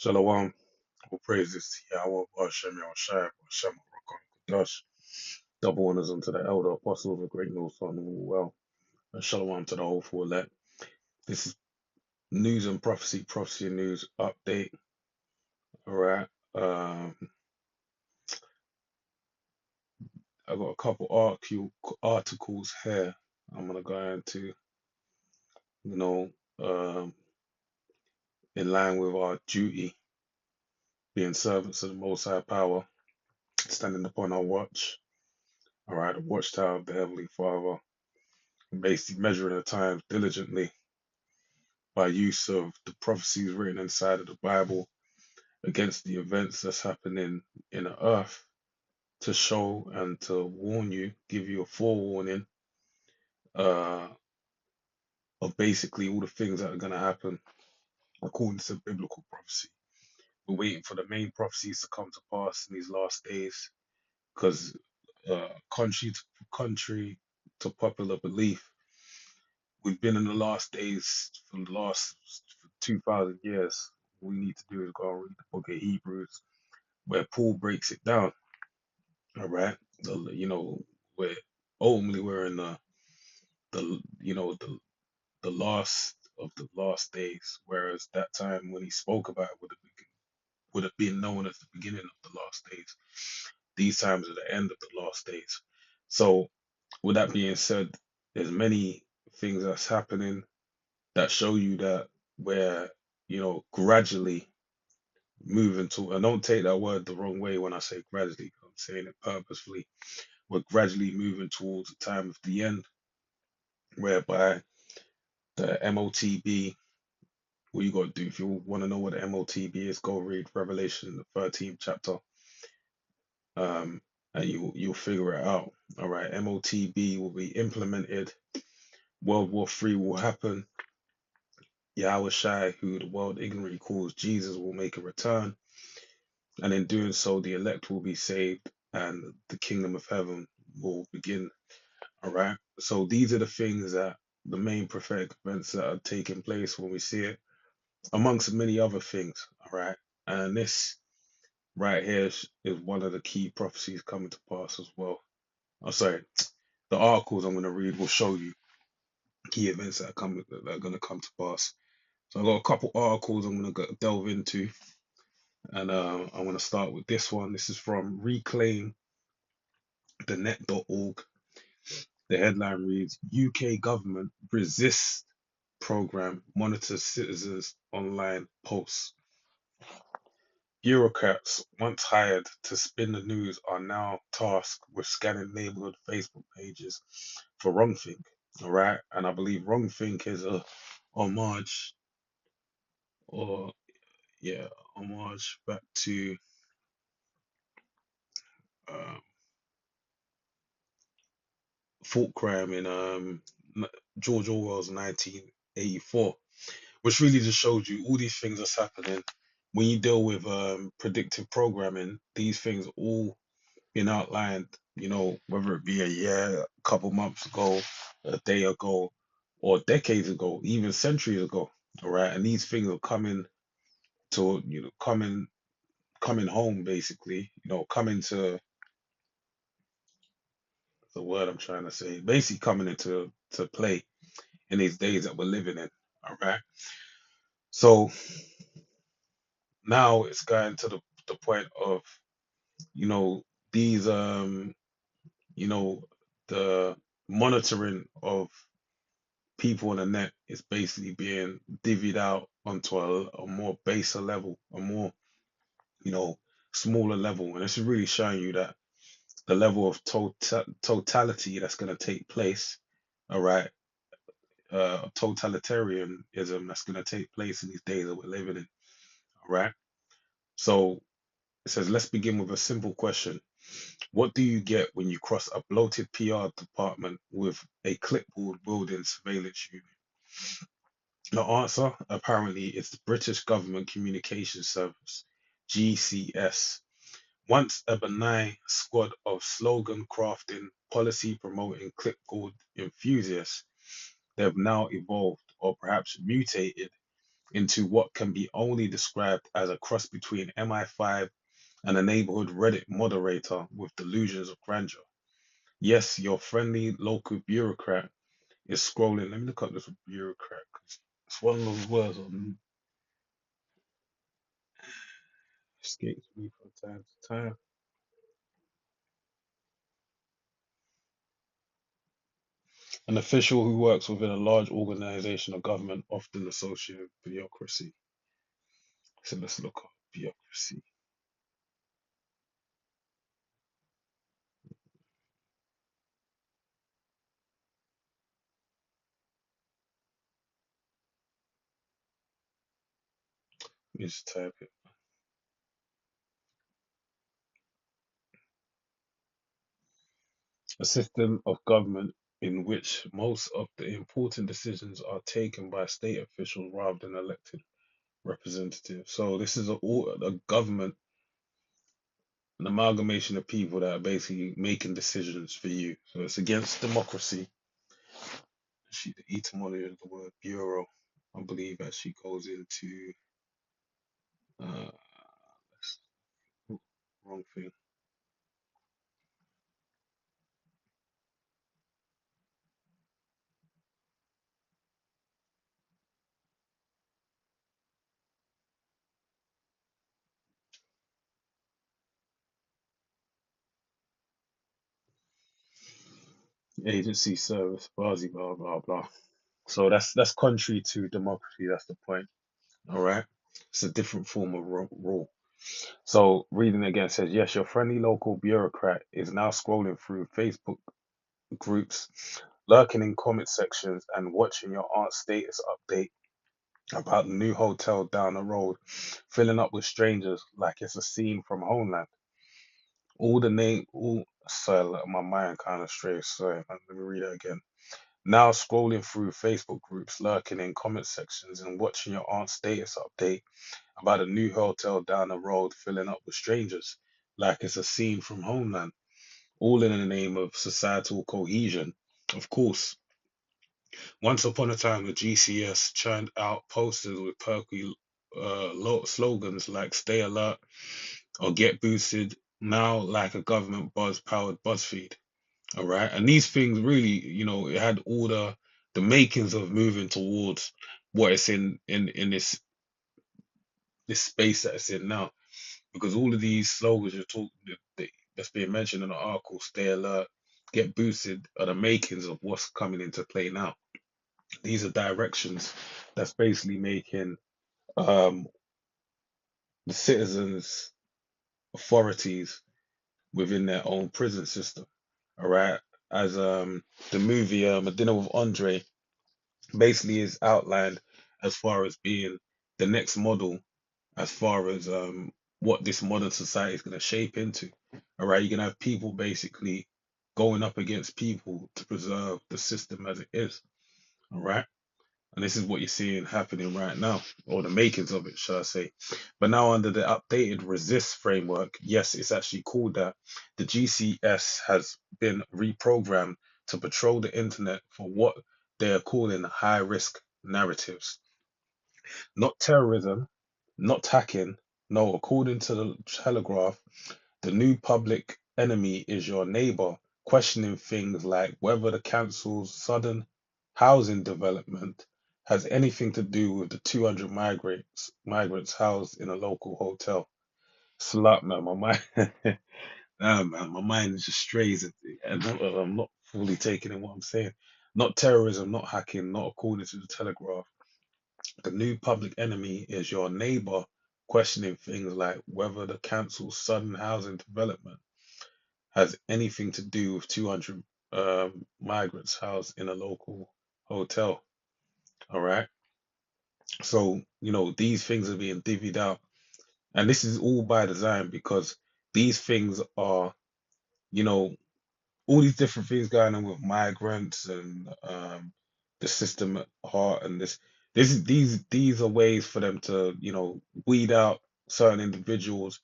Shalom, all praises to Yahweh, Hashem, Yahushua, Hashem, Kodash. Double honors unto the elder apostle of the great millstone of all well. And shalom to the whole full elect. This is news and prophecy and news update. All right. Um, I got a couple articles here. I'm gonna go into, you know, um, in line with our duty, being servants of the Most High Power, standing upon our watch. All right, the watchtower of the Heavenly Father, basically measuring the times diligently by use of the prophecies written inside of the Bible against the events that's happening in the earth to show and to warn you, give you a forewarning uh, of basically all the things that are going to happen according to biblical prophecy. We're waiting for the main prophecies to come to pass in these last days because country to country to popular belief, we've been in the last days for the last 2,000 years. All we need to do is go and read the book of Hebrews where Paul breaks it down. All right, where ultimately we're in the last of the last days, whereas that time when he spoke about it would have been known as the beginning of the last days. These times are the end of the last days. So, with that being said, there's many things that's happening that show you that we're gradually moving to, and don't take that word the wrong way when I say gradually. I'm saying it purposefully. We're gradually moving towards the time of the end, whereby the MOTB, what you got to do, if you want to know what the MOTB is, go read Revelation, the 13th chapter, and you'll figure it out. All right, MOTB will be implemented. World War III will happen. Yahweh Shai, who the world ignorantly calls Jesus, will make a return, and in doing so, the elect will be saved, and the kingdom of heaven will begin. All right. So these are the things that the main prophetic events that are taking place when we see it, amongst many other things. All right. And this right here is one of the key prophecies coming to pass as well. I'm sorry. The articles I'm going to read will show you key events that are going to come to pass. So I've got a couple articles I'm going to delve into, and I'm going to start with this one. This is from reclaimthenet.org. The headline reads: UK government resists program monitors citizens' online posts. Bureaucrats once hired to spin the news are now tasked with scanning neighborhood Facebook pages for wrongthink. All right, and I believe wrongthink is a homage, or yeah, homage back to um, thought crime in George Orwell's 1984, which really just showed you all these things that's happening when you deal with predictive programming. These things all been outlined, whether it be a year, a couple months ago, a day ago, or decades ago, even centuries ago. All right, and these things are coming to coming home basically. Coming to the word I'm trying to say, basically coming into to play in these days that we're living in. All right, so now it's going to the point of you know these you know the monitoring of people on the net is basically being divvied out onto a more baser level, a more you know smaller level, and it's really showing you that the level of totality that's going to take place. All right, totalitarianism that's going to take place in these days that we're living in. All right, so it says, let's begin with a simple question. What do you get when you cross a bloated PR department with a clipboard wielding surveillance unit? The answer, apparently, is the British Government Communications Service, GCS. Once a benign squad of slogan crafting, policy promoting clipboard enthusiasts, they have now evolved or perhaps mutated into what can be only described as a cross between MI5 and a neighborhood Reddit moderator with delusions of grandeur. Yes, your friendly local bureaucrat is scrolling. Let me look up this bureaucrat 'cause it's one of those words that escapes me from time to time. An official who works within a large organization or government, often associated with bureaucracy. So let's look up bureaucracy. Let me just type it. A system of government in which most of the important decisions are taken by state officials rather than elected representatives. So this is a government, an amalgamation of people that are basically making decisions for you. So it's against democracy. The etymology of the word bureau, I believe, actually goes into uh, wrong thing. Agency service, blah blah blah blah. So that's contrary to democracy. That's the point. All right. It's a different form of rule. So reading again says, yes, your friendly local bureaucrat is now scrolling through Facebook groups, lurking in comment sections, and watching your aunt's status update about the new hotel down the road, filling up with strangers like it's a scene from Homeland. Sorry, like, my mind kind of strays. Sorry, let me read it again. Now scrolling through Facebook groups, lurking in comment sections, and watching your aunt's status update about a new hotel down the road filling up with strangers, like it's a scene from Homeland, all in the name of societal cohesion. Of course, once upon a time, the GCS churned out posters with perky slogans like "Stay alert" or "Get boosted." Now, like a government buzz-powered BuzzFeed. All right, and these things really, it had all the makings of moving towards what it's in this space that it's in now, because all of these slogans you're talking that's being mentioned in the article, stay alert, get boosted, are the makings of what's coming into play now. These are directions that's basically making um, the citizens authorities within their own prison system. All right, as the movie A Dinner with Andre basically is outlined as far as being the next model as far as what this modern society is going to shape into. All right, you're going to have people basically going up against people to preserve the system as it is. All right, and this is what you're seeing happening right now, or the makings of it, shall I say. But now, under the updated resist framework, yes, it's actually called that. The GCS has been reprogrammed to patrol the internet for what they are calling high risk narratives. Not terrorism, not hacking. No, according to the Telegraph, the new public enemy is your neighbor, questioning things like whether the council's sudden housing development has anything to do with the 200 migrants housed in a local hotel. Slut, man, my mind, nah, man, my mind is just strays, and I'm not fully taking in what I'm saying. Not terrorism, not hacking, not according to the Telegraph. The new public enemy is your neighbor questioning things like whether the council's sudden housing development has anything to do with 200 migrants housed in a local hotel. All right. So, these things are being divvied out. And this is all by design because these things are, you know, all these different things going on with migrants and the system at heart, and these are ways for them to weed out certain individuals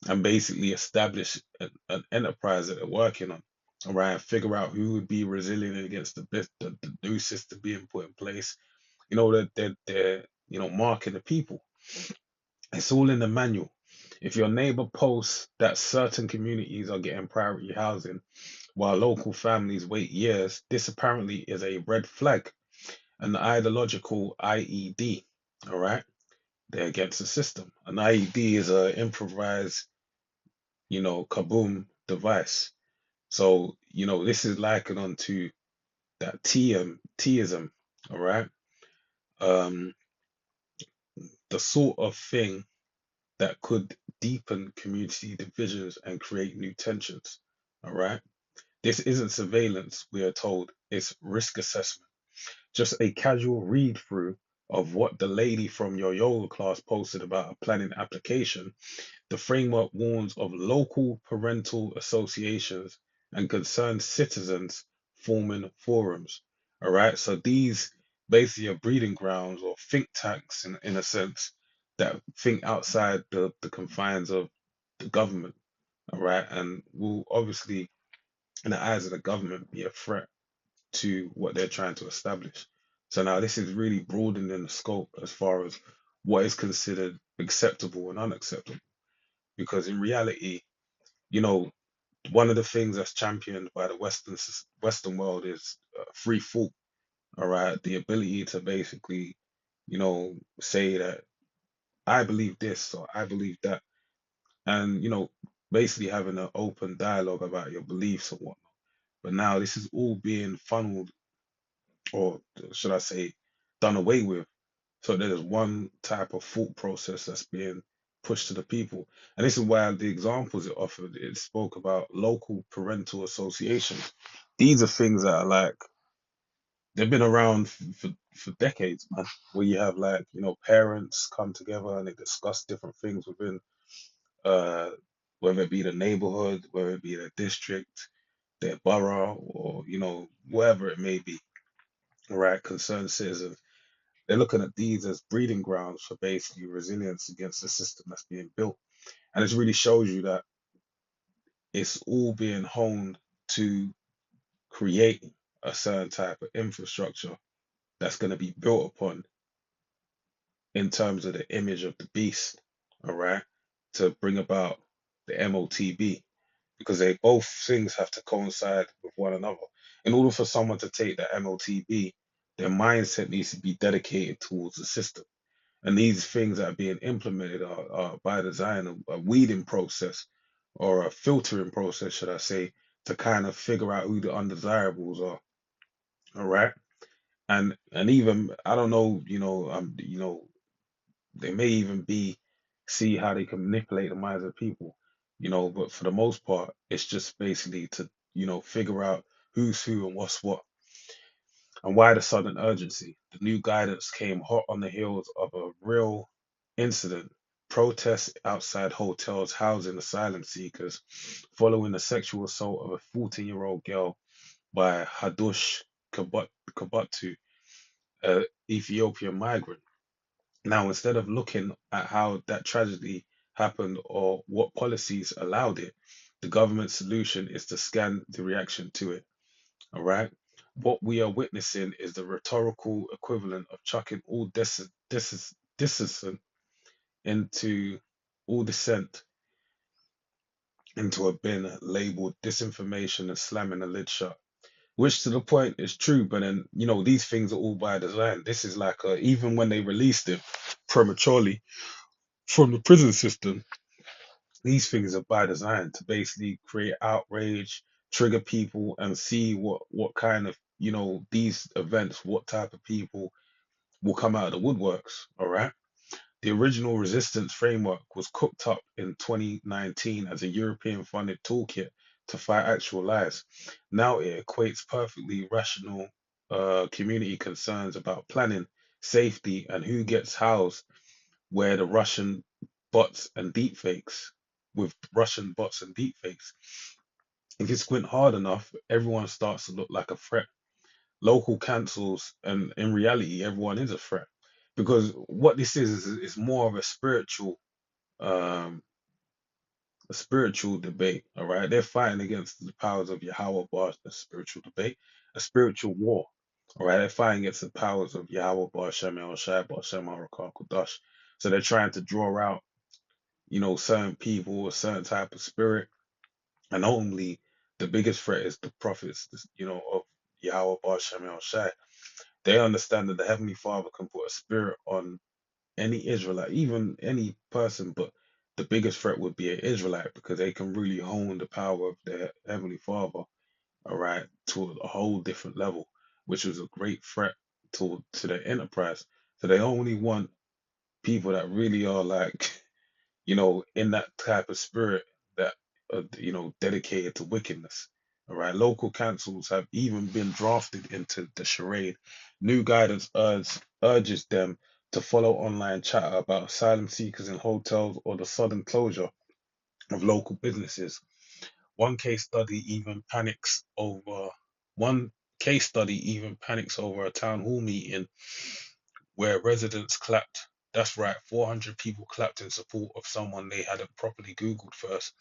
and basically establish an enterprise that they're working on. All right, figure out who would be resilient against the new system being put in place. You know that they're marking the people. It's all in the manual. If your neighbor posts that certain communities are getting priority housing while local families wait years, this apparently is a red flag, an ideological IED. All right, they're against the system. An IED is a improvised, kaboom device. So, this is likened onto that TM, all right? Um, the sort of thing that could deepen community divisions and create new tensions, all right? This isn't surveillance, we are told, it's risk assessment. Just a casual read through of what the lady from your yoga class posted about a planning application. The framework warns of local parental associations and concerned citizens forming forums. All right, so these basically are breeding grounds or think tanks in a sense that think outside the confines of the government. All right, and will obviously, in the eyes of the government, be a threat to what they're trying to establish. So now this is really broadening the scope as far as what is considered acceptable and unacceptable. Because in reality, you know, one of the things that's championed by the Western world is free thought. All right, the ability to basically, say that I believe this or I believe that, and basically having an open dialogue about your beliefs and whatnot. But now this is all being funneled, or should I say, done away with. So there's one type of thought process that's being pushed to the people. And this is why the examples it offered, it spoke about local parental associations. These are things that are like, they've been around for decades, man, where you have like, parents come together and they discuss different things within, uh, whether it be the neighborhood, whether it be the district, their borough, or, wherever it may be, right? Concerned citizens. They're looking at these as breeding grounds for basically resilience against the system that's being built. And it really shows you that it's all being honed to create a certain type of infrastructure that's going to be built upon in terms of the image of the beast, all right, to bring about the MOTB, because they both things have to coincide with one another. In order for someone to take the MOTB, their mindset needs to be dedicated towards the system. And these things that are being implemented are by design a weeding process or a filtering process, should I say, to kind of figure out who the undesirables are. All right. And even I don't know, they may even be see how they can manipulate the minds of people, but for the most part, it's just basically to, figure out who's who and what's what. And why the sudden urgency? The new guidance came hot on the heels of a real incident. Protests outside hotels housing asylum seekers following the sexual assault of a 14-year-old girl by Hadush Kabatu, an Ethiopian migrant. Now, instead of looking at how that tragedy happened or what policies allowed it, the government solution is to scan the reaction to it. All right. What we are witnessing is the rhetorical equivalent of chucking all dissent into all dissent into a bin labeled disinformation and slamming the lid shut. Which to the point is true, but then these things are all by design. This is like even when they released it prematurely from the prison system, these things are by design to basically create outrage, trigger people, and see what kind of these events, what type of people will come out of the woodworks. All right. The original resistance framework was cooked up in 2019 as a European funded toolkit to fight actual lies. Now it equates perfectly rational community concerns about planning, safety, and who gets housed where the Russian bots and deepfakes with Russian bots and deepfakes. If you squint hard enough, everyone starts to look like a threat. Local councils, and in reality, everyone is a threat. Because what this is more of um, a spiritual debate. All right, they're fighting against the powers of Yahweh, but a spiritual debate, a spiritual war. All right, they're fighting against the powers of Yahweh, Bar Shem El Shai, Bar Shem Harakah Kodash. So they're trying to draw out, certain people, a certain type of spirit, and ultimately the biggest threat is the prophets, of Yahweh, Bar Shem El Shai. They understand that the Heavenly Father can put a spirit on any Israelite, even any person, but the biggest threat would be an Israelite because they can really hone the power of their Heavenly Father, all right, to a whole different level, which was a great threat to their enterprise. So they only want people that really are like, in that type of spirit that are, dedicated to wickedness. All right, local councils have even been drafted into the charade. New guidance urges them to follow online chatter about asylum seekers in hotels or the sudden closure of local businesses. One case study even panics over one case study even panics over a town hall meeting where residents clapped. That's right, 400 people clapped in support of someone they hadn't properly Googled first.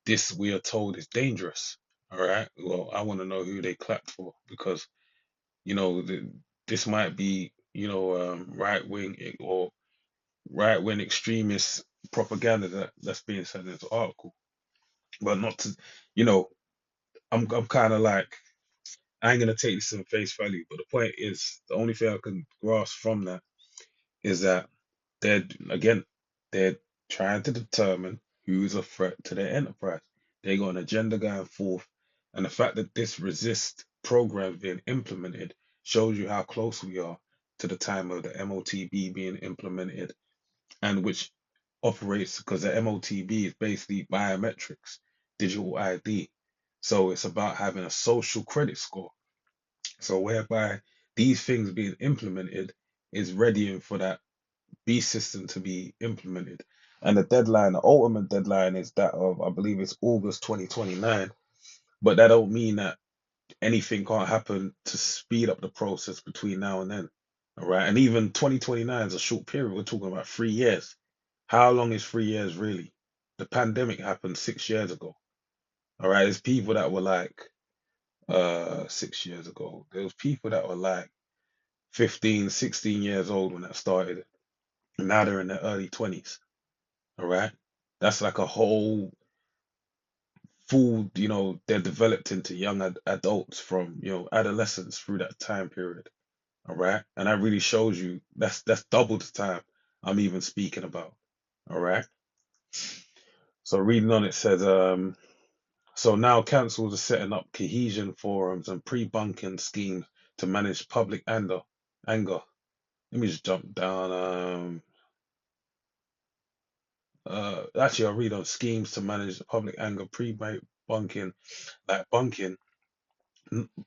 This, we are told, is dangerous. All right. Well, I want to know who they clapped for because, you know, the, this might be, right wing or right wing extremist propaganda that's being said in this article. But not to, you know, I'm kind of like, I ain't going to take this in face value. But the point is, the only thing I can grasp from that is that they're again, they're trying to determine who's a threat to their enterprise. They got an agenda going forth, and the fact that this resist program being implemented shows you how close we are to the time of the MOTB being implemented, and which operates because the MOTB is basically biometrics, digital ID. So it's about having a social credit score. So whereby these things being implemented is readying for that B system to be implemented. And the deadline, the ultimate deadline is that of, I believe it's August 2029. But that don't mean that anything can't happen to speed up the process between now and then. All right. And even 2029 is a short period. We're talking about 3 years. How long is 3 years really? The pandemic happened 6 years ago. All right. There's people that were like 6 years ago. There was people that were like 15, 16 years old when that started. And now they're in their early 20s. All right. That's like a whole full, they're developed into young adults from, adolescence through that time period. All right. And that really shows you that's double the time I'm even speaking about. All right. So reading on it says, so now councils are setting up cohesion forums and pre-bunking schemes to manage public anger. Let me just jump down. Actually, I'll read on schemes to manage the public anger, pre-bunking, like bunking,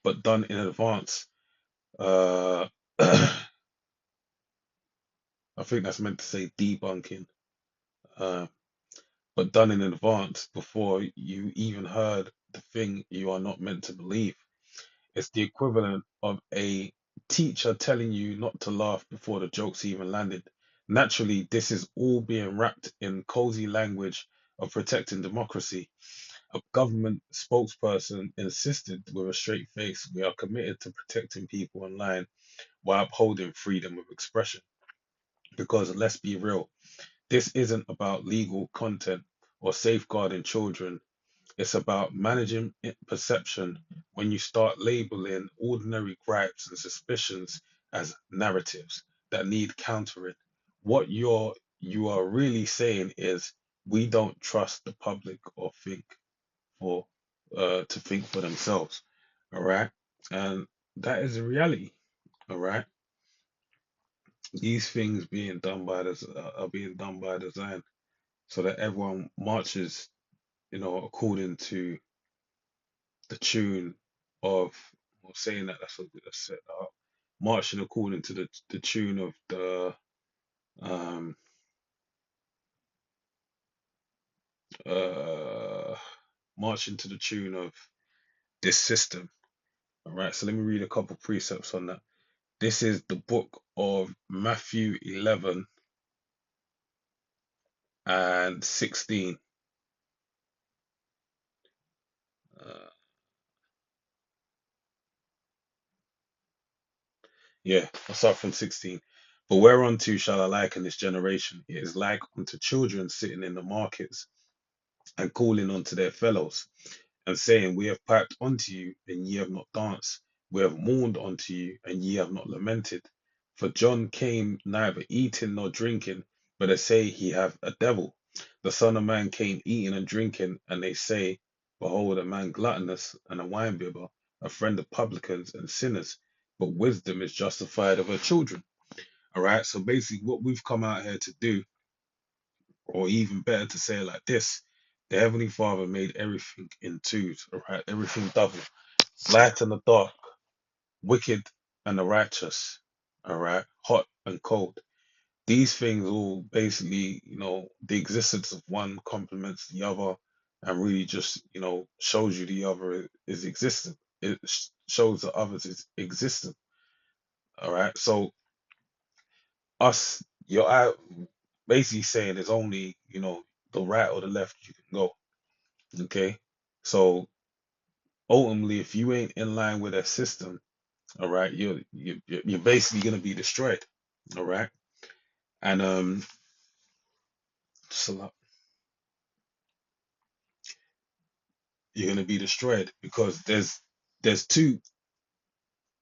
but done in advance. Uh, I think that's meant to say debunking, uh, but done in advance before you even heard the thing you are not meant to believe. It's the equivalent of a teacher telling you not to laugh before the jokes even landed. Naturally, this is all being wrapped in cozy language of protecting democracy. A government spokesperson insisted with a straight face, we are committed to protecting people online while upholding freedom of expression. Because let's be real, this isn't about legal content or safeguarding children. It's about managing perception when you start labeling ordinary gripes and suspicions as narratives that need countering. What you are really saying is we don't trust the public or think for to think for themselves. All right. And that is a reality. All right. These things being done by this are being done by design so that everyone marches, according to the tune of, or saying that that's what that's set up, marching according to the tune of the um uh marching to the tune of this system. All right, so let me read a couple precepts on that. This is the book of Matthew 11 and 16. Uh, Yeah, I'll start from 16. But whereunto shall I liken this generation? It is like unto children sitting in the markets and calling unto their fellows, and saying, we have piped unto you, and ye have not danced. We have mourned unto you, and ye have not lamented. For John came neither eating nor drinking, but they say he hath a devil. The Son of Man came eating and drinking, and they say, behold, a man gluttonous and a winebibber, a friend of publicans and sinners. But wisdom is justified of her children. All right. So basically, what we've come out here to do, or even better to say it like this, the Heavenly Father made everything in twos, all right? Everything double. Light and the dark, wicked and the righteous, all right? Hot and cold. These things all basically, the existence of one complements the other and really just, shows you the other is existent. It shows the others is existent, all right? So us, you're out basically saying there's only, the right or the left you can go. Okay. So ultimately, if you ain't in line with that system, all right, you're basically gonna be destroyed. All right. And so you're gonna be destroyed because there's two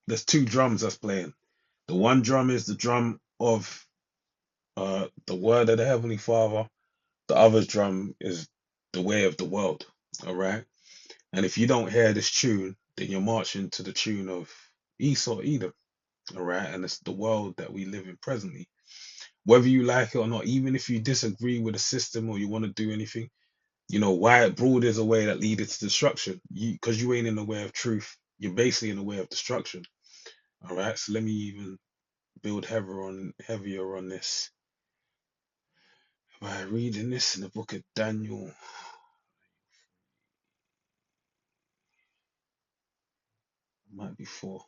there's two drums that's playing. The one drum is the drum of the word of the Heavenly Father. The other drum is the way of the world. All right. And if you don't hear this tune, then you're marching to the tune of Esau, Edom. All right. And it's the world that we live in presently. Whether you like it or not, even if you disagree with the system or you want to do anything, wide broad is a way that leads to destruction. Because you ain't in the way of truth, you're basically in the way of destruction. All right. So let me even build heavier on this by reading this in the book of Daniel. Might be four.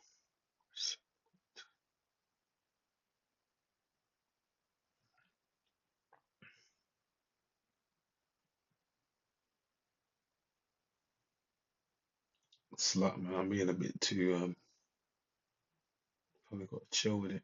Slut man, I'm being a bit too probably got to chill with it.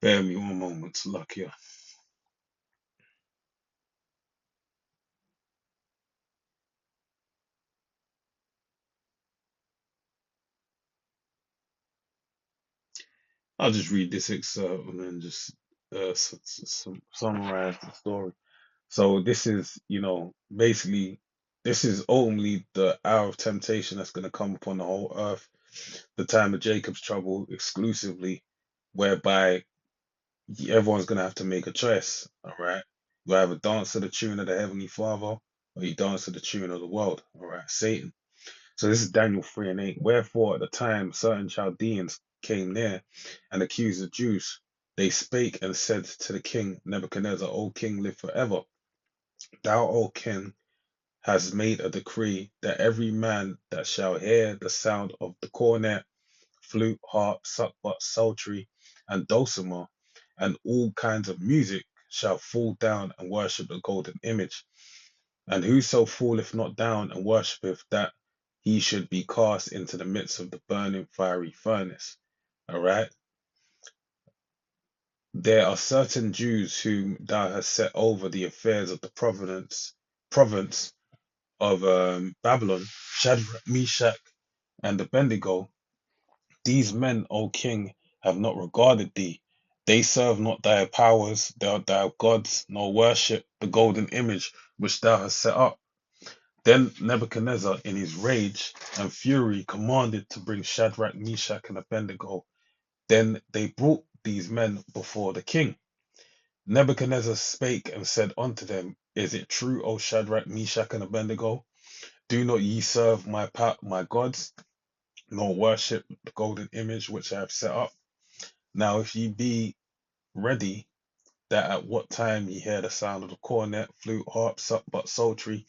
Bear me one moment, lucky. I'll just read this excerpt and then just summarize the story. So this is, basically, this is only the hour of temptation that's going to come upon the whole earth, the time of Jacob's trouble exclusively, whereby everyone's going to have to make a choice. All right, you either dance to the tune of the Heavenly Father or you dance to the tune of the world. All right, Satan. So this is Daniel 3 and 8. Wherefore at the time certain Chaldeans came near and accused the Jews. They spake and said to the king Nebuchadnezzar, O king, live forever. Thou, O king, hast made a decree that every man that shall hear the sound of the cornet, flute, harp, sackbut, psaltery, and dulcimer, and all kinds of music, shall fall down and worship the golden image. And whoso falleth not down and worshipeth that, he should be cast into the midst of the burning fiery furnace. All right. There are certain Jews whom thou hast set over the affairs of the province of Babylon, Shadrach, Meshach, and Abednego. These men, O king, have not regarded thee. They serve not thy powers, thy gods, nor worship the golden image which thou hast set up. Then Nebuchadnezzar, in his rage and fury, commanded to bring Shadrach, Meshach, and Abednego. Then they brought these men before the king. Nebuchadnezzar spake and said unto them, Is it true, O Shadrach, Meshach, and Abednego? Do not ye serve my gods, nor worship the golden image which I have set up? Now, if ye be ready, that at what time ye hear the sound of the cornet, flute, harp, but psaltery,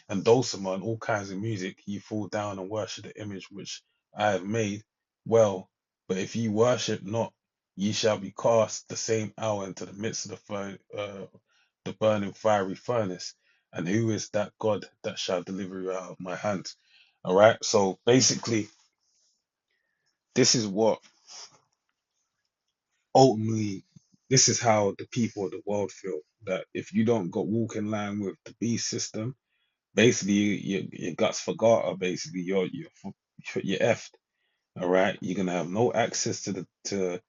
and dulcimer, and all kinds of music, ye fall down and worship the image which I have made. Well, but if ye worship not, ye shall be cast the same hour into the midst of the burning fiery furnace. And who is that God that shall deliver you out of my hands? All right. So basically, this is what ultimately, this is how the people of the world feel. That if you don't go walk in line with the beast system, basically your guts forgot, or basically you're effed. All right, you're gonna have no access to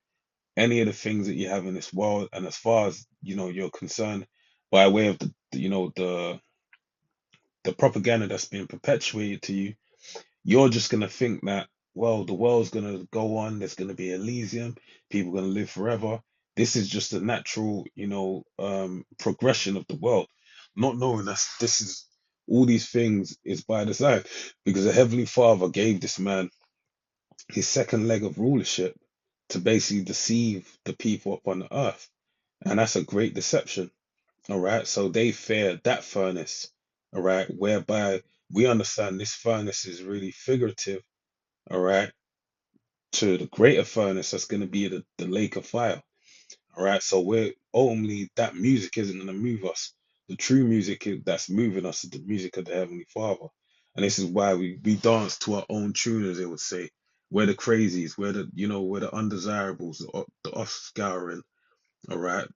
any of the things that you have in this world, and as far as you're concerned, by way of the propaganda that's being perpetuated to you, you're just gonna think that, well, the world's gonna go on, there's gonna be Elysium, people are gonna live forever. This is just a natural, progression of the world, not knowing that this is all these things is by design, because the Heavenly Father gave this man his second leg of rulership to basically deceive the people upon the earth. And that's a great deception. All right. So they fear that furnace. All right. Whereby we understand this furnace is really figurative, all right, to the greater furnace that's going to be the lake of fire. All right. So we're ultimately, that music isn't going to move us. The true music that's moving us is the music of the Heavenly Father. And this is why we dance to our own tune, as they would say. We're the crazies, we're the undesirables, the off scouring, all right,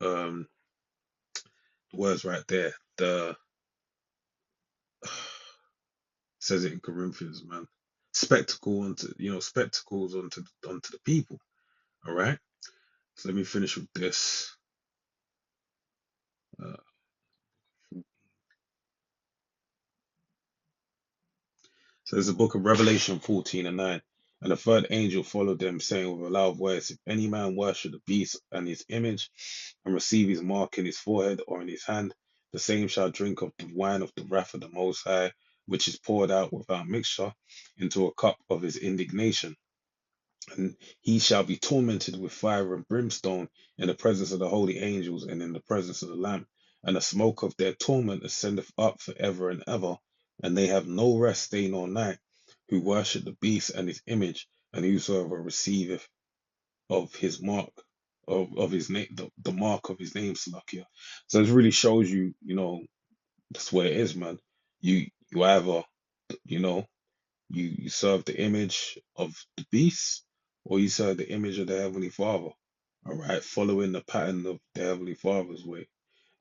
um the words right there. The says it in Corinthians, man. Spectacle onto spectacles onto the people. All right. So let me finish with this. Uh, so there's the book of Revelation 14 and 9. And the third angel followed them, saying with a loud voice, If any man worship the beast and his image, and receive his mark in his forehead or in his hand, the same shall drink of the wine of the wrath of the Most High, which is poured out without mixture into a cup of his indignation. And he shall be tormented with fire and brimstone in the presence of the holy angels and in the presence of the Lamb. And the smoke of their torment ascendeth up for ever and ever. And they have no rest day nor night, who worship the beast and his image, and whosoever receiveth of his mark, of his name, the mark of his name, Salakia. So it really shows you, that's what it is, man. You either, you know, you serve the image of the beast, or you serve the image of the Heavenly Father. All right, following the pattern of the Heavenly Father's way.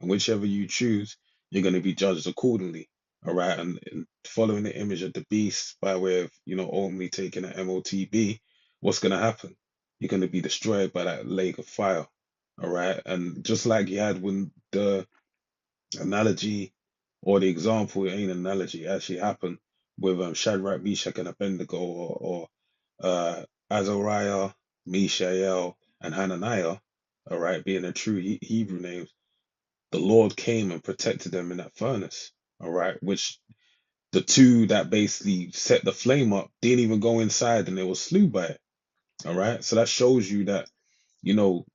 And whichever you choose, you're going to be judged accordingly. All right, and following the image of the beast by way of, only taking an MOTB, what's going to happen? You're going to be destroyed by that lake of fire. All right, and just like you had when the analogy or the example, it ain't an analogy, it actually happened with Shadrach, Meshach, and Abednego, or Azariah, Mishael, and Hananiah, all right, being the true Hebrew names. The Lord came and protected them in that furnace, all right, which the two that basically set the flame up didn't even go inside and they were slew by it, all right. So that shows you that, you know,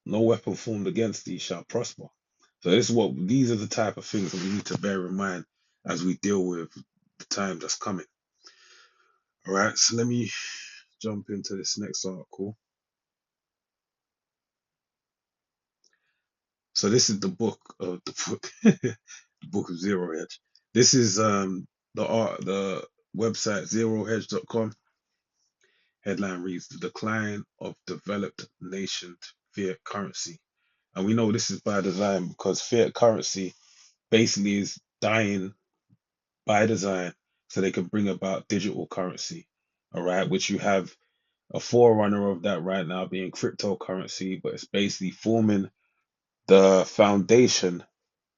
no weapon formed against thee shall prosper. So these are the type of things that we need to bear in mind as we deal with the time that's coming. All right, so let me jump into this next article. So this is the book, the book of Zero Hedge. This is the website zerohedge.com. Headline reads The Decline of Developed Nation Fiat Currency. And we know this is by design because fiat currency basically is dying by design so they can bring about digital currency. All right, which you have a forerunner of that right now being cryptocurrency, but it's basically forming the foundation.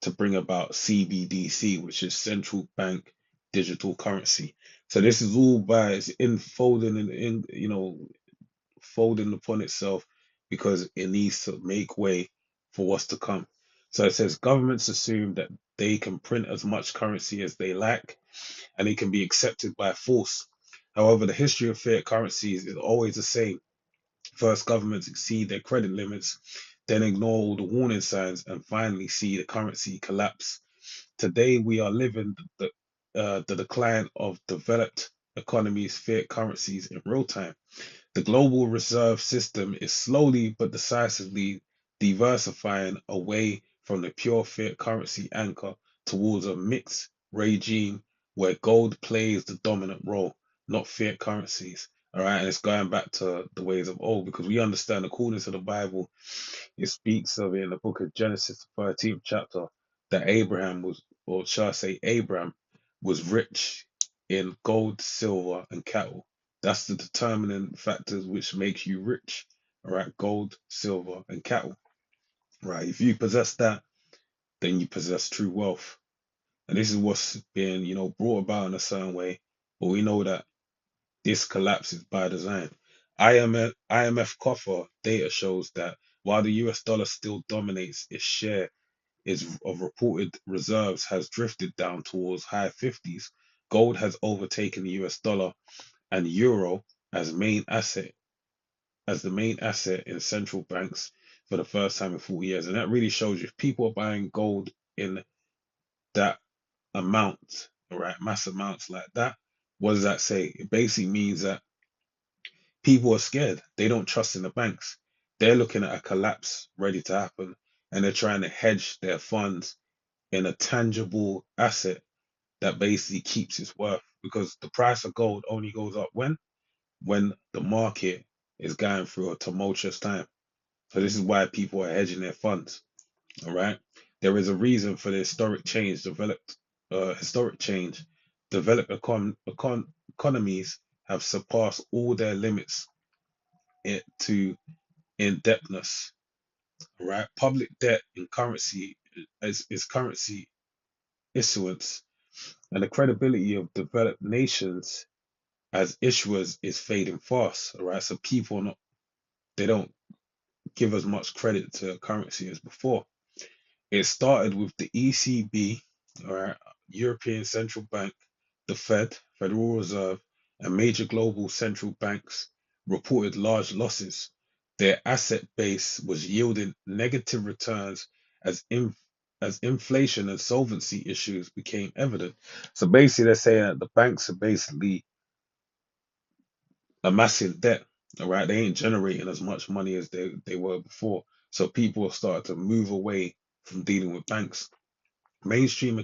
to bring about CBDC, which is central bank digital currency. So this is all by it's enfolding in folding upon itself because it needs to make way for what's to come. So it says governments assume that they can print as much currency as they like and it can be accepted by force. However, the history of fiat currencies is always the same. First, governments exceed their credit limits, then ignore all the warning signs, and finally see the currency collapse. Today, we are living the decline of developed economies' fiat currencies in real time. The global reserve system is slowly but decisively diversifying away from the pure fiat currency anchor towards a mixed regime where gold plays the dominant role, not fiat currencies. All right, and it's going back to the ways of old because we understand, according to the Bible, it speaks of it in the book of Genesis, the 13th chapter, that Abraham was, or shall I say, Abram was rich in gold, silver, and cattle. That's the determining factors which makes you rich. All right, gold, silver, and cattle. Right. If you possess that, then you possess true wealth. And this is what's been, brought about in a certain way. But we know that this collapse is by design. IMF coffer data shows that while the US dollar still dominates its share is of reported reserves has drifted down towards high 50s, gold has overtaken the US dollar and euro as the main asset in central banks for the first time in 40 years. And that really shows you if people are buying gold in that amount, all right, mass amounts like that, what does that say? It basically means that people are scared. They don't trust in the banks. They're looking at a collapse ready to happen and they're trying to hedge their funds in a tangible asset that basically keeps its worth because the price of gold only goes up when the market is going through a tumultuous time. So this is why people are hedging their funds. All right. There is a reason for the historic change. Developed economies have surpassed all their limits to indebtedness. All right. Public debt in currency is currency issuance, and the credibility of developed nations as issuers is fading fast. All right. So people are not they don't give as much credit to currency as before. It started with the ECB, all right, European Central Bank, the Fed, Federal Reserve, and major global central banks reported large losses. Their asset base was yielding negative returns as as inflation and solvency issues became evident. So basically, they're saying that the banks are basically amassing debt. All right, they ain't generating as much money as they were before. So people have started to move away from dealing with banks. Mainstream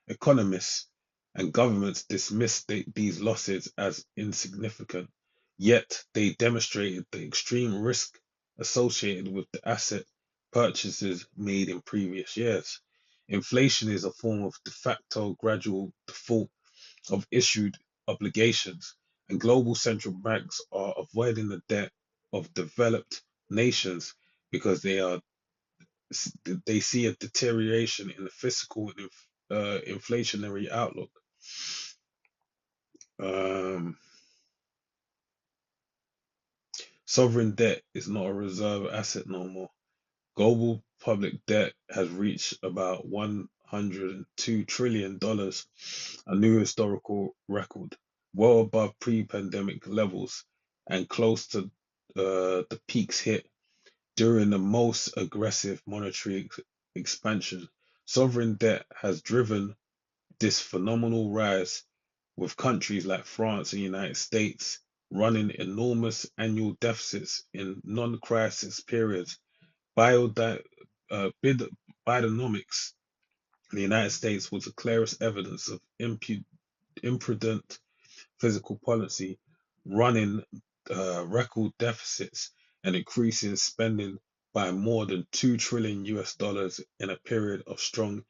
economists and governments dismissed these losses as insignificant, yet they demonstrated the extreme risk associated with the asset purchases made in previous years. Inflation is a form of de facto gradual default of issued obligations, and global central banks are avoiding the debt of developed nations because they see a deterioration in the fiscal and inflationary outlook. Um, Sovereign debt is not a reserve asset no more. Global public debt has reached about $102 trillion, a new historical record, well above pre-pandemic levels and close to the peaks hit during the most aggressive monetary expansion. Sovereign debt has driven this phenomenal rise, with countries like France and United States running enormous annual deficits in non-crisis periods. Biodi- Bidenomics in the United States was the clearest evidence of imprudent fiscal policy, running record deficits and increasing spending by more than 2 trillion US dollars in a period of strong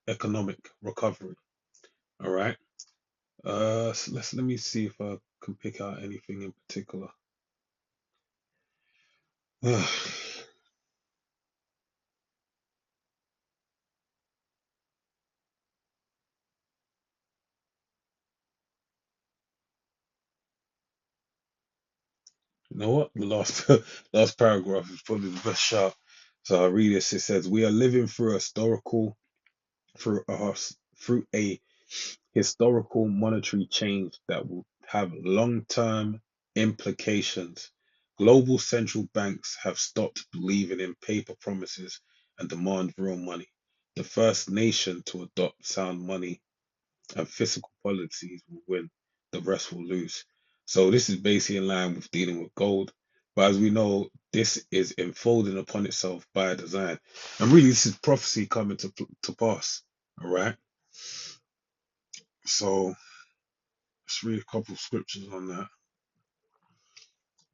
economic recovery. All right. So let me see if I can pick out anything in particular. You know what? The last last paragraph is probably the best shout. So I read this. It says, "We are living through a historical monetary change that will have long-term implications. Global central banks have stopped believing in paper promises and demand real money. The first nation to adopt sound money and fiscal policies will win, the rest will lose." So this is basically in line with dealing with gold. But as we know, this is unfolding upon itself by design. And really, this is prophecy coming to pass. All right. So let's read a couple of scriptures on that.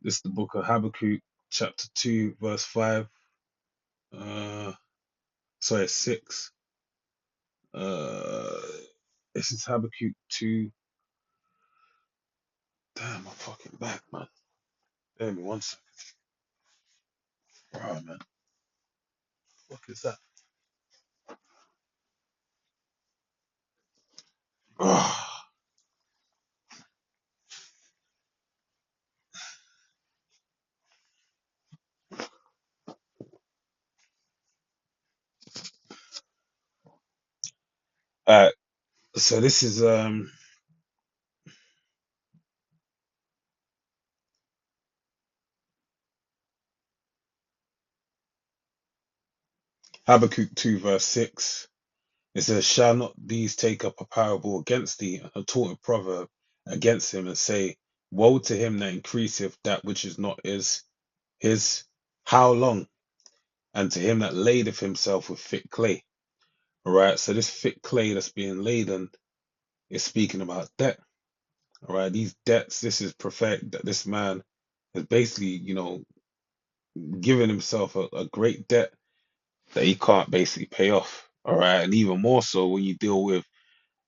This is the book of Habakkuk, chapter 2, verse 5. Uh, sorry, 6. Uh, this is Habakkuk 2. Damn, my fucking back, man. Give me one second. Oh, man. What is that? Oh. So this is Habakkuk 2, verse 6. It says, "Shall not these take up a parable against thee, and a taught a proverb against him, and say, Woe to him that increaseth that which is not his, how long? And to him that ladeth himself with thick clay." All right, so this thick clay that's being laden is speaking about debt. All right, these debts, this is prophetic that this man has basically, given himself a great debt that he can't basically pay off. All right, and even more so when you deal with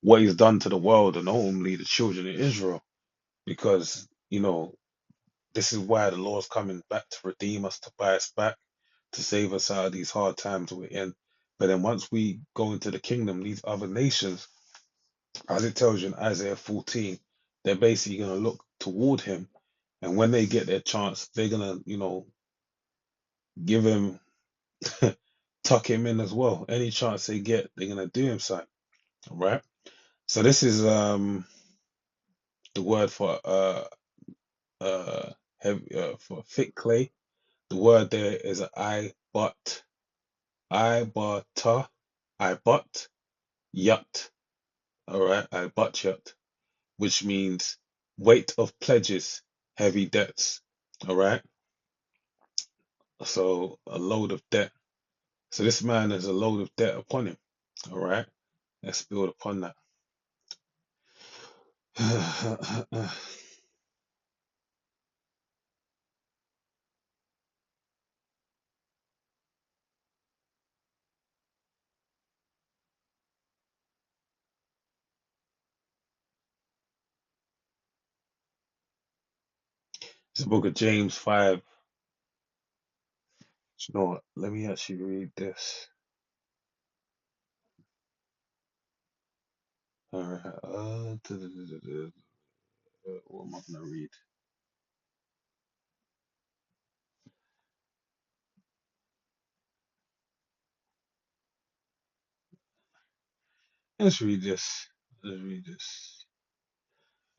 what he's done to the world and only the children of Israel, because this is why the Lord's coming back to redeem us, to buy us back, to save us out of these hard times we're in. But then once we go into the kingdom, these other nations, as it tells you in Isaiah 14, they're basically going to look toward him. And when they get their chance, they're going to, give him, tuck him in as well. Any chance they get, they're going to do him something. All right. So this is the word uh, for thick clay. The word there is I but I but yut. All right, I but yut, which means weight of pledges, heavy debts. All right, so a load of debt. So this man has a load of debt upon him. All right, let's build upon that. It's the book of James 5. You know what? Let me actually read this. All right. What am I gonna read? Let's read this. Let's read this.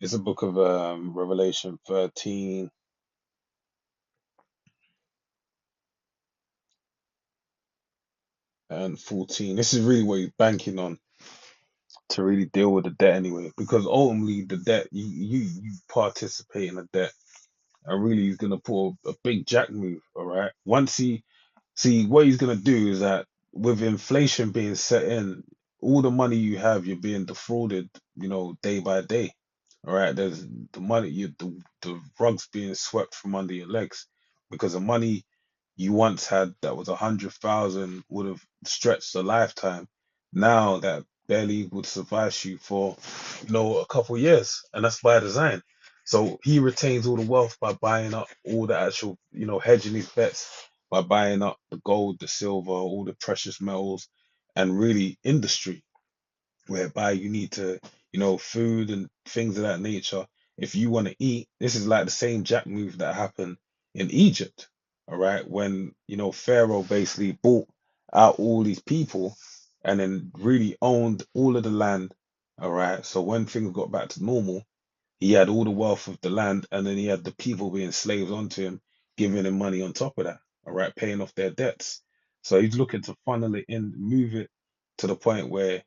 It's a book of Revelation 13 and 14. This is really what he's banking on to really deal with the debt anyway, because ultimately the debt, you participate in the debt, and really he's gonna pull a big jack move. All right. Once he see what he's gonna do is that with inflation being set in, all the money you have, you're being defrauded, day by day. All right, there's the money, the rugs being swept from under your legs, because the money you once had that was 100,000 would have stretched a lifetime. Now that barely would suffice you for, a couple years, and that's by design. So he retains all the wealth by buying up all the actual, hedging his bets by buying up the gold, the silver, all the precious metals, and really industry whereby you need to, food and things of that nature. if you want to eat, this is like the same jack move that happened in Egypt, all right, when Pharaoh basically bought out all these people and then really owned all of the land, all right. So when things got back to normal, he had all the wealth of the land, and then he had the people being slaves onto him, giving him money on top of that, all right, paying off their debts. So he's looking to funnel it in, move it to the point where,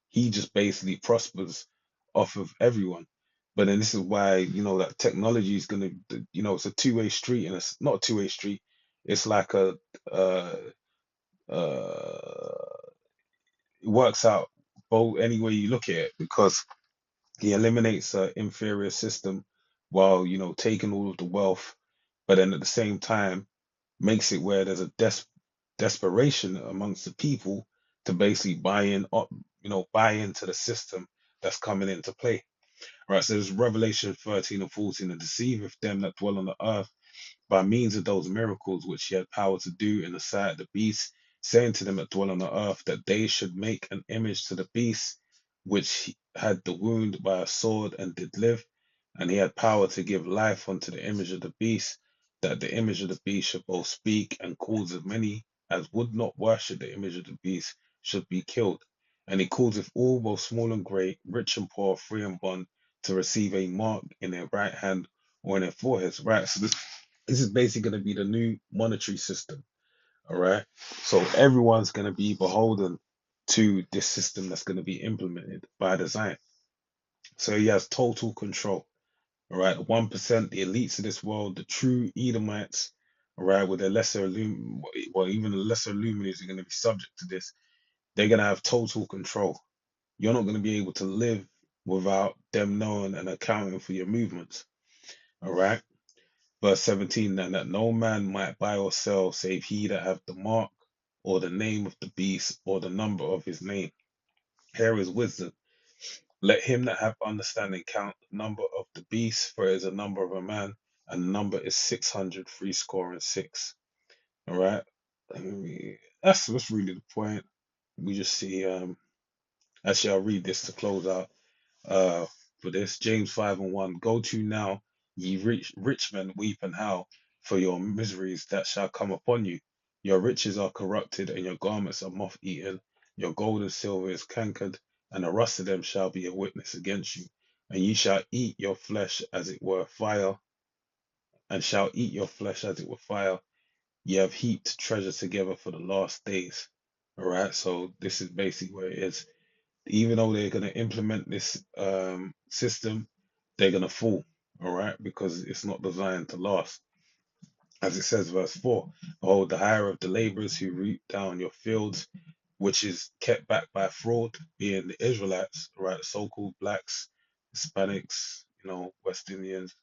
he just basically prospers off of everyone. But then this is why, that technology is going to, it's a two-way street, and it's not a two-way street. It's like uh, it works out both any way you look at it, because he eliminates an inferior system while, taking all of the wealth, but then at the same time makes it where there's a desperation amongst the people to basically buy into the system that's coming into play. Right. So there's Revelation 13 and 14, and deceiveth them that dwell on the earth by means of those miracles which he had power to do in the sight of the beast, saying to them that dwell on the earth that they should make an image to the beast, which had the wound by a sword and did live, and he had power to give life unto the image of the beast, that the image of the beast should both speak and cause as many as would not worship the image of the beast should be killed. And he causeth all, both small and great, rich and poor, free and bond, to receive a mark in their right hand or in their foreheads. Right. So this is basically going to be the new monetary system. All right. So everyone's going to be beholden to this system that's going to be implemented by design. So he has total control. All right. 1%, the elites of this world, the true Edomites, all right, with the well, even the lesser illuminaries are going to be subject to this. They're going to have total control. You're not going to be able to live without them knowing and accounting for your movements. All right. Verse 17, and that no man might buy or sell save he that hath the mark or the name of the beast or the number of his name. Here is wisdom. Let him that hath understanding count the number of the beast, for it is a number of a man, and the number is 600 threescore and six. All right. That's really the point. We just see, actually, I'll read this to close out. uh, for this. James 5 and 1. Go to now, ye rich men, weep and howl for your miseries that shall come upon you. Your riches are corrupted, and your garments are moth eaten. Your gold and silver is cankered, and the rust of them shall be a witness against you. And ye shall eat your flesh as it were fire, and shall eat your flesh as it were fire. Ye have heaped treasure together for the last days. All right, so this is basically where it is. Even though they're going to implement this system, they're going to fall, all right, because it's not designed to last. As it says, verse 4, behold, the hire of the laborers who reap down your fields, which is kept back by fraud, being the Israelites, right, so-called blacks, Hispanics, West Indians,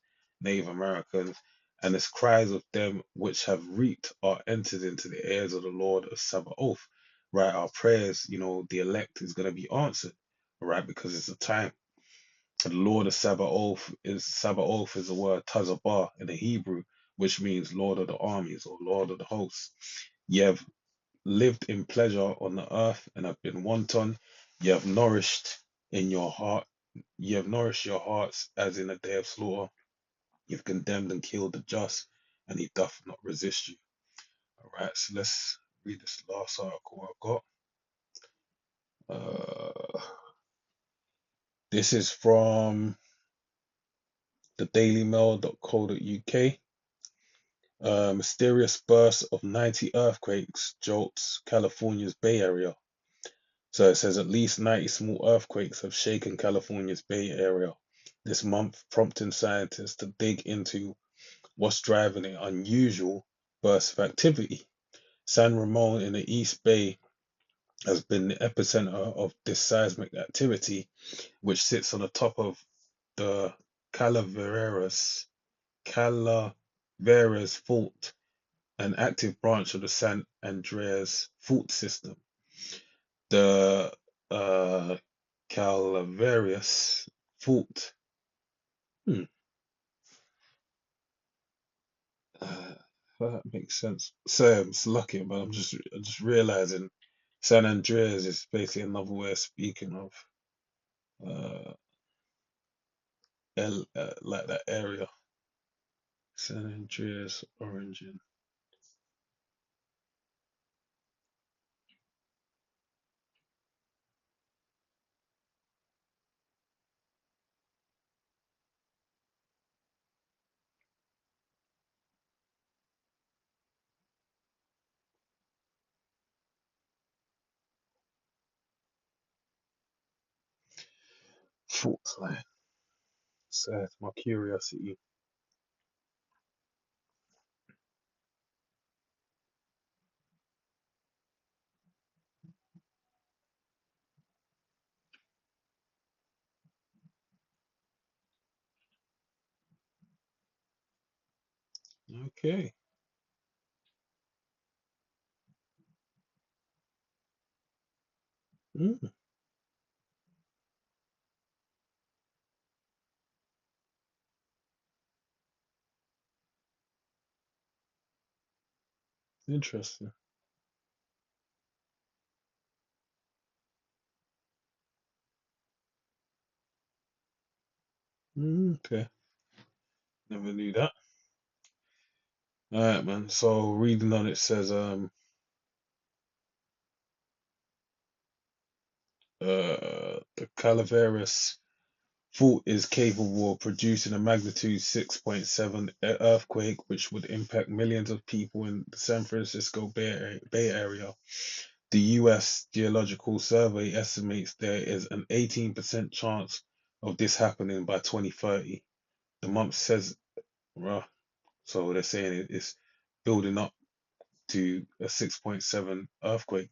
Native Americans, and its cries of them which have reaped are entered into the ears of the Lord of Sabaoth, right? Our prayers, the elect is going to be answered, right? Because it's a time. The Lord of Sabaoth is the word Tazabah in the Hebrew, which means Lord of the armies or Lord of the hosts. Ye have lived in pleasure on the earth and have been wanton. Ye have nourished in your heart. Ye have nourished your hearts as in a day of slaughter. You've condemned and killed the just, and he doth not resist you. All right, so let's read this last article I've got. This is from the dailymail.co.uk. Mysterious burst of 90 earthquakes jolts California's Bay Area. So it says at least 90 small earthquakes have shaken California's Bay Area this month, prompting scientists to dig into what's driving the unusual burst of activity. San Ramon in the East Bay has been the epicenter of this seismic activity, which sits on the top of the Calaveras Calaveras Fault, an active branch of the San Andreas fault system. The Calaveras fault. Hmm. Uh, that makes sense. So it's lucky, but I'm just realizing San Andreas is basically another way of speaking of like that area. San Andreas, origin. Fault line. Sad. My curiosity. Okay. Mm, interesting. Okay. Never knew that. All right, man. So reading on it says the Calaveras fault is capable of producing a magnitude 6.7 earthquake, which would impact millions of people in the San Francisco Bay Area. The U.S. Geological Survey estimates there is an 18% chance of this happening by 2030. The month says, uh, so they're saying it's building up to a 6.7 earthquake.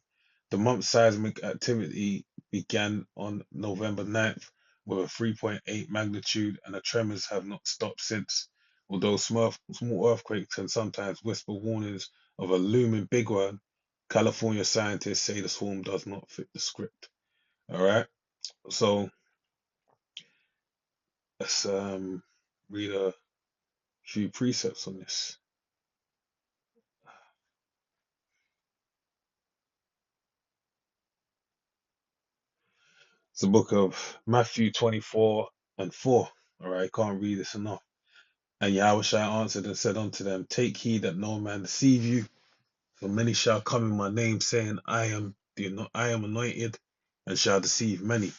The month's seismic activity began on November 9th with a 3.8 magnitude, and the tremors have not stopped since. Although small earthquakes can sometimes whisper warnings of a looming big one, California scientists say the swarm does not fit the script. All right, so let's read a few precepts on this. It's the book of Matthew 24 and 4. All right, can't read this enough. And Yahushua answered and said unto them, take heed that no man deceive you, for many shall come in my name, saying, I am anointed, and shall deceive many.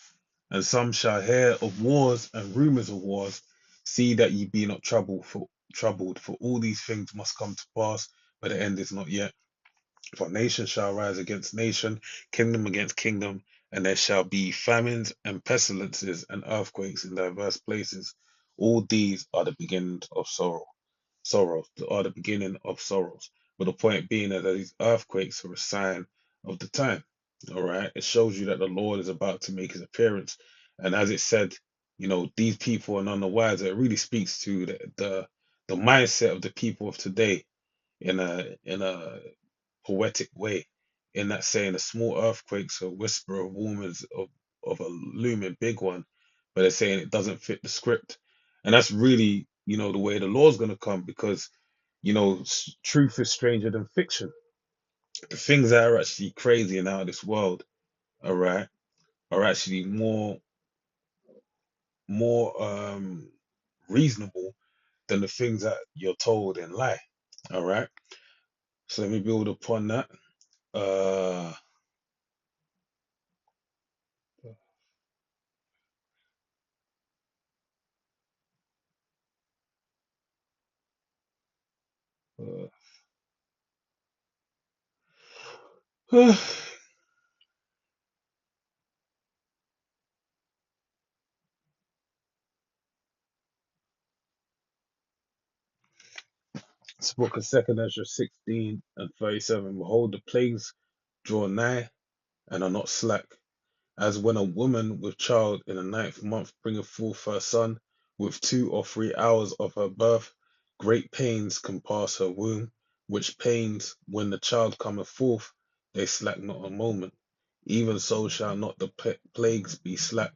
And some shall hear of wars and rumors of wars. See that ye be not troubled, for all these things must come to pass, but the end is not yet. For nation shall rise against nation, kingdom against kingdom, and there shall be famines and pestilences and earthquakes in diverse places. All these are the beginnings of sorrows are the beginning of sorrows. But the point being that these earthquakes are a sign of the time. All right, it shows you that the Lord is about to make his appearance. And as it said, these people are none the wiser. It really speaks to the mindset of the people of today in a poetic way, in that saying a small earthquake's a whisper of warnings of a looming big one, but they're saying it doesn't fit the script. And that's really, the way the law's going to come, because, truth is stranger than fiction. The things that are actually crazy and out of this world, all right, are actually more reasonable than the things that you're told in lie. All right. So let me build upon that. Uh, This book of Second Ezra 16 and 37. Behold, the plagues draw nigh and are not slack, as when a woman with child in the ninth month bringeth forth her son, with 2 or 3 hours of her birth, great pains compass her womb, which pains, when the child cometh forth, they slack not a moment. Even so shall not the plagues be slack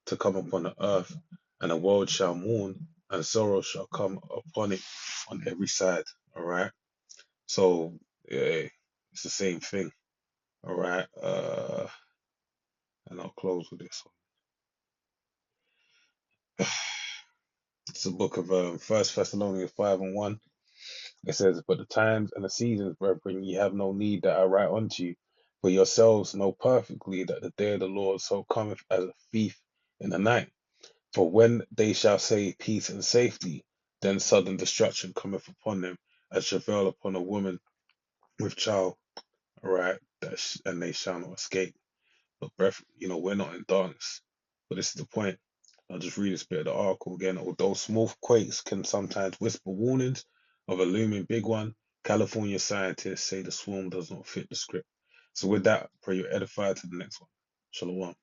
to come upon the earth, and the world shall mourn, and sorrow shall come upon it on every side. All right. So yeah, it's the same thing. All right. And I'll close with this one. It's the book of First Thessalonians 5:1. It says, "But the times and the seasons, brethren, ye have no need that I write unto you, for yourselves know perfectly that the day of the Lord so cometh as a thief in the night. For when they shall say peace and safety, then sudden destruction cometh upon them, as travail upon a woman with child, right? And they shall not escape." But breath, we're not in darkness. But this is the point. I'll just read this bit of the article again. Although small quakes can sometimes whisper warnings of a looming big one, California scientists say the swarm does not fit the script. So with that, pray you're edified to the next one. Shalom.